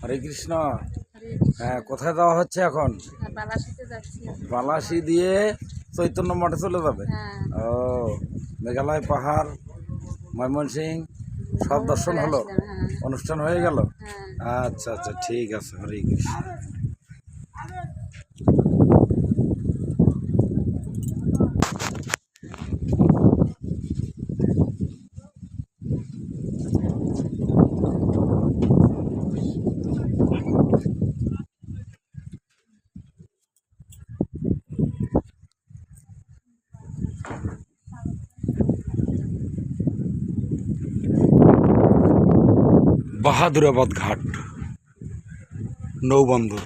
হরে কৃষ্ণ। হ্যাঁ, কোথায় যাওয়া হচ্ছে এখন? বালাসিতে যাচ্ছি। বালাসি দিয়ে চৈতন্য মঠে চলে যাবে? ও, মেঘালয় পাহাড়, ময়মনসিং সব দর্শন হলো, অনুষ্ঠান হয়ে গেল? আচ্ছা আচ্ছা, ঠিক আছে। হরে কৃষ্ণ। বাহাদুরাবাদ ঘাট, নৌবন্দর,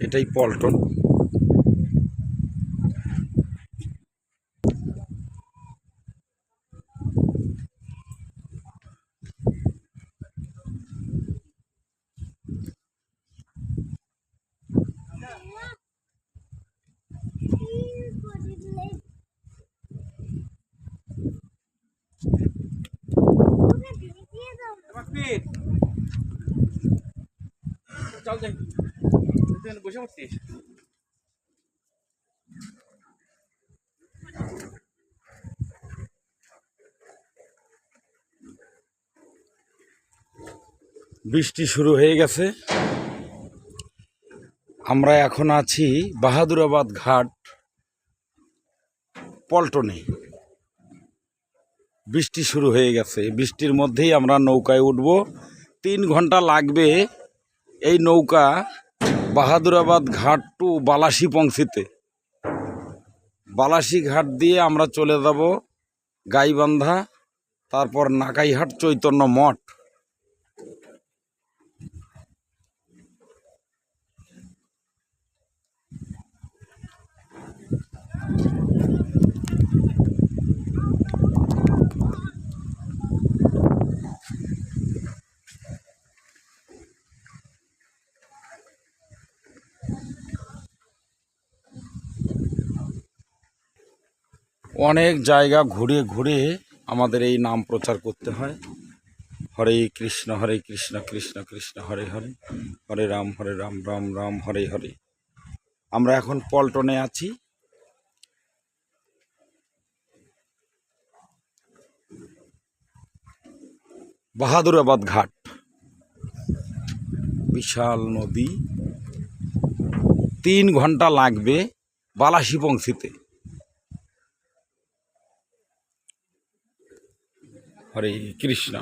এটাই পল্টন। চল যাই, বসে পড়ছিস। বৃষ্টি শুরু হয়ে গেছে। আমরা এখন আছি বাহাদুরাবাদ ঘাট, পল্টনে। বৃষ্টি শুরু হয়ে গেছে, বৃষ্টির মধ্যেই আমরা নৌকায় উঠব। 3 ঘন্টা লাগবে এই নৌকা বাহাদুরাবাদ ঘাট টু বালাসি পৌঁছিতে। বালাসি ঘাট দিয়ে আমরা চলে যাব গাইবান্ধা, তারপর নাকাইহাট চৈতন্য মঠ। অনেক জায়গা ঘুরে ঘুরে আমাদের এই নাম প্রচার করতে হয়। হরে কৃষ্ণ কৃষ্ণ কৃষ্ণ হরে হরে, হরে রাম রাম রাম হরে হরে। আমরা এখন পল্টনে আছি। বাহাদুরাবাদ ঘাট, বিশাল নদী। 3 ঘন্টা লাগবে বালাসি পৌঁছিতে। হরে কৃষ্ণ।